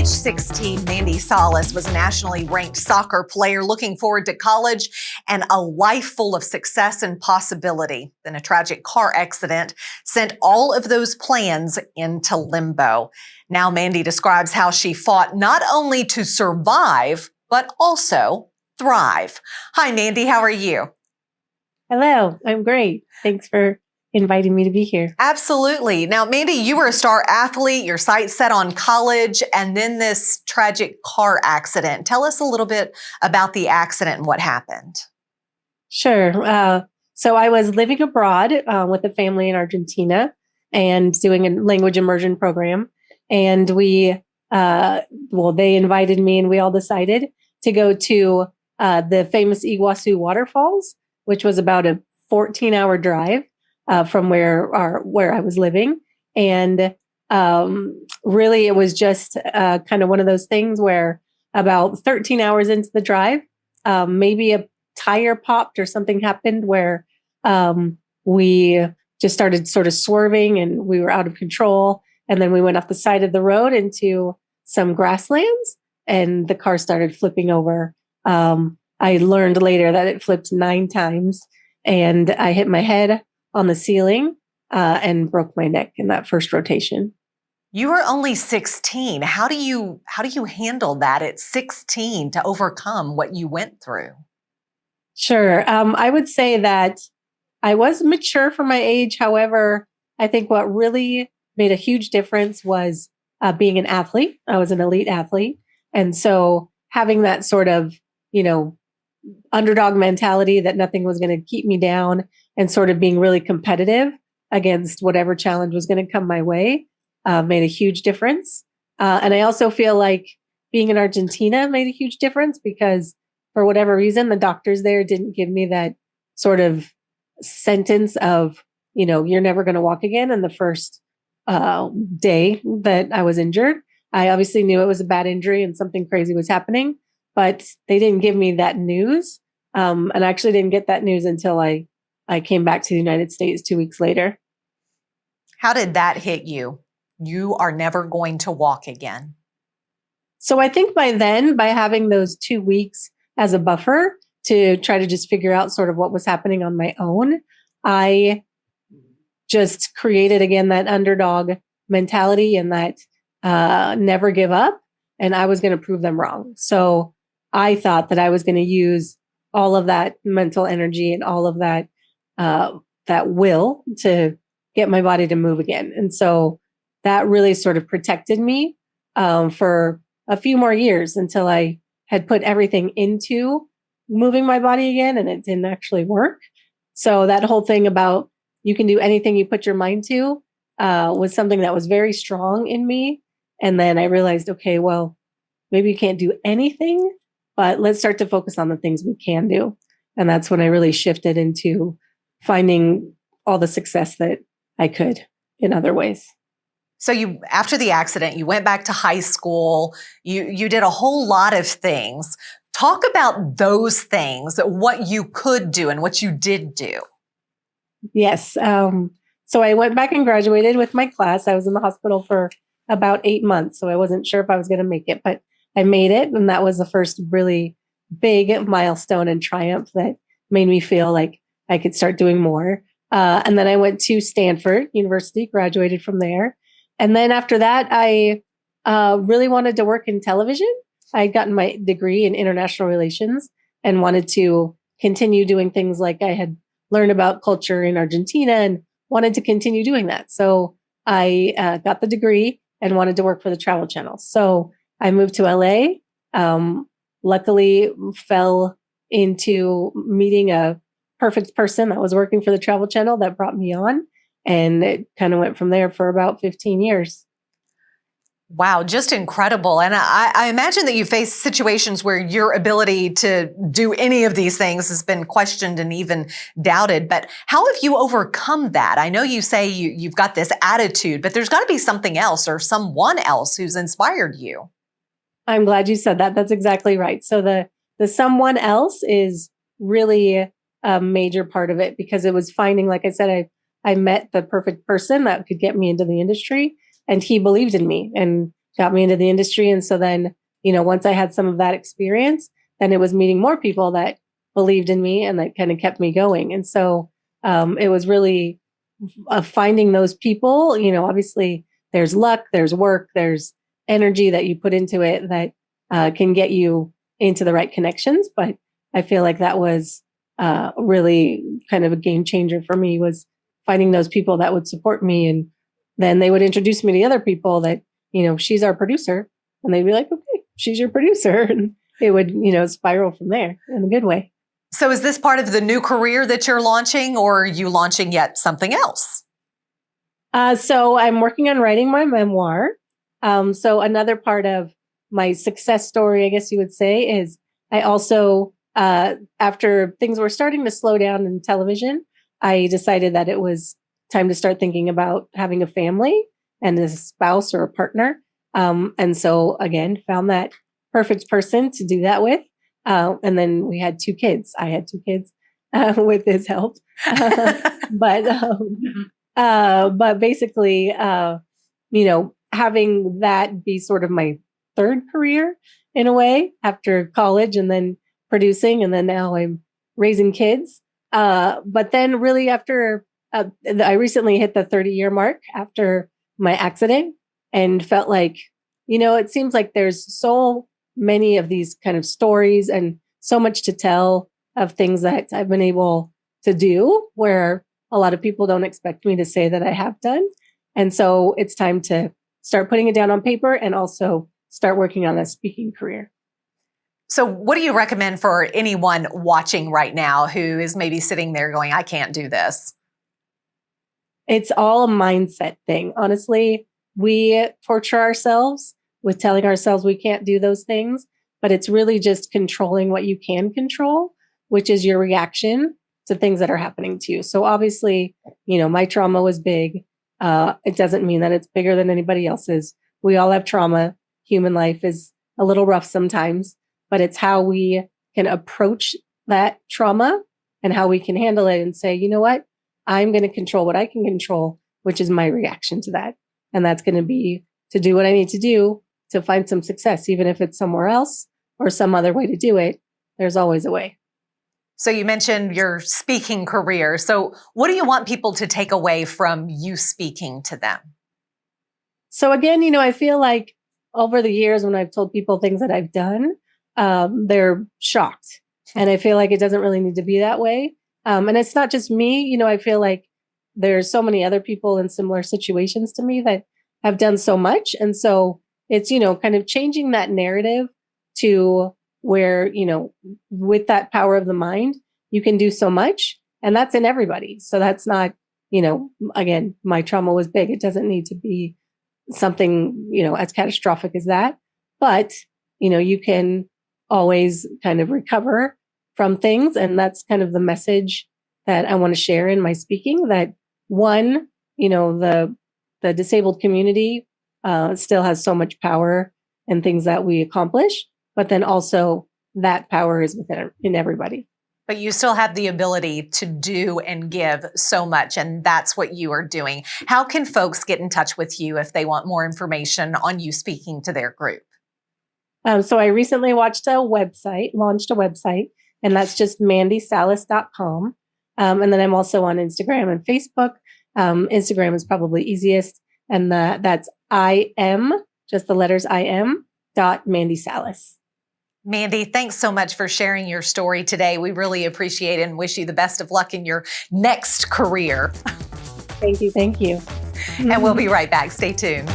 age 16, Mandy Salas was a nationally ranked soccer player looking forward to college and a life full of success and possibility. Then a tragic car accident sent all of those plans into limbo. Now Mandy describes how she fought not only to survive, but also thrive. Hi, Mandy. How are you? Hello. I'm great. Thanks for inviting me to be here. Absolutely. Now, Mandy, you were a star athlete, your sights set on college, and then this tragic car accident. Tell us a little bit about the accident and what happened. Sure. So I was living abroad with a family in Argentina and doing a language immersion program. And they invited me and we all decided to go to the famous Iguazu waterfalls, which was about a 14-hour drive from where I was living. And really, it was just kind of one of those things where about 13 hours into the drive, maybe a tire popped or something happened where we just started sort of swerving and we were out of control. And then we went off the side of the road into some grasslands and the car started flipping over. I learned later that it flipped 9 times and I hit my head on the ceiling and broke my neck in that first rotation. You were only 16. How do you handle that at 16 to overcome what you went through? Sure. I would say that I was mature for my age. However, I think what really made a huge difference was being an athlete. I was an elite athlete. And so having that sort of, underdog mentality that nothing was going to keep me down and sort of being really competitive against whatever challenge was going to come my way made a huge difference. And I also feel like being in Argentina made a huge difference because for whatever reason, the doctors there didn't give me that sort of sentence of, you're never going to walk again in the first day that I was injured. I obviously knew it was a bad injury and something crazy was happening, but they didn't give me that news. And I actually didn't get that news until I came back to the United States 2 weeks later. How did that hit you? You are never going to walk again. So I think by then, by having those 2 weeks as a buffer to try to just figure out sort of what was happening on my own, I just created again that underdog mentality and that never give up. And I was going to prove them wrong. So I thought that I was going to use all of that mental energy and all of that that will to get my body to move again. And so that really sort of protected me for a few more years until I had put everything into moving my body again and it didn't actually work. So that whole thing about you can do anything you put your mind to was something that was very strong in me. And then I realized, okay, well, maybe you can't do anything, but let's start to focus on the things we can do. And that's when I really shifted into finding all the success that I could in other ways. So after the accident, you went back to high school, you did a whole lot of things. Talk about those things, what you could do and what you did do. Yes. So I went back and graduated with my class. I was in the hospital for about 8 months. So I wasn't sure if I was going to make it, but I made it. And that was the first really big milestone and triumph that made me feel like I could start doing more. And then I went to Stanford University, graduated from there. And then after that, I really wanted to work in television. I had gotten my degree in international relations and wanted to continue doing things like I had learned about culture in Argentina and wanted to continue doing that. So I got the degree and wanted to work for the Travel Channel. So I moved to LA. Luckily, fell into meeting a perfect person that was working for the Travel Channel that brought me on. And it kind of went from there for about 15 years. Wow, just incredible. And I imagine that you face situations where your ability to do any of these things has been questioned and even doubted. But how have you overcome that? I know you say you've got this attitude, but there's got to be something else or someone else who's inspired you. I'm glad you said that. That's exactly right. So the someone else is really a major part of it because it was finding, like I said, I met the perfect person that could get me into the industry and he believed in me and got me into the industry. And so then, once I had some of that experience, then it was meeting more people that believed in me and that kind of kept me going. And so it was really finding those people. Obviously there's luck, there's work, there's energy that you put into it that can get you into the right connections. But I feel like that was really kind of a game changer for me, was finding those people that would support me. And then they would introduce me to other people that, she's our producer. And they'd be like, okay, she's your producer. And it would, spiral from there in a good way. So is this part of the new career that you're launching, or are you launching yet something else? So I'm working on writing my memoir. So another part of my success story, I guess you would say, is I also, after things were starting to slow down in television, I decided that it was time to start thinking about having a family and a spouse or a partner. And so again, found that perfect person to do that with. And then we had 2 kids. I had 2 kids with his help. But basically, having that be sort of my third career in a way after college, and then producing, and then now I'm raising kids. But then really after, I recently hit the 30-year mark after my accident, and felt like, it seems like there's so many of these kind of stories and so much to tell of things that I've been able to do where a lot of people don't expect me to say that I have done. And so it's time to start putting it down on paper and also start working on a speaking career. So what do you recommend for anyone watching right now who is maybe sitting there going, I can't do this? It's all a mindset thing. Honestly, we torture ourselves with telling ourselves we can't do those things, but it's really just controlling what you can control, which is your reaction to things that are happening to you. So obviously, my trauma was big. It doesn't mean that it's bigger than anybody else's. We all have trauma. Human life is a little rough sometimes, but it's how we can approach that trauma and how we can handle it and say, you know what? I'm going to control what I can control, which is my reaction to that. And that's going to be to do what I need to do to find some success, even if it's somewhere else or some other way to do it. There's always a way. So you mentioned your speaking career. So what do you want people to take away from you speaking to them? So again, I feel like over the years when I've told people things that I've done, they're shocked. And I feel like it doesn't really need to be that way. And it's not just me. I feel like there's so many other people in similar situations to me that have done so much. And so it's, kind of changing that narrative to where, with that power of the mind, you can do so much. And that's in everybody. So that's not, again, my trauma was big. It doesn't need to be something, as catastrophic as that. But, you can always kind of recover from things. And that's kind of the message that I want to share in my speaking, that one, the disabled community still has so much power and things that we accomplish, but then also that power is in everybody. But you still have the ability to do and give so much, and that's what you are doing. How can folks get in touch with you if they want more information on you speaking to their group? So I recently launched a website, and that's just mandysalas.com. And then I'm also on Instagram and Facebook. Instagram is probably easiest. And that's just the letters Mandy Salas. Mandy, thanks so much for sharing your story today. We really appreciate it and wish you the best of luck in your next career. Thank you. And we'll be right back. Stay tuned.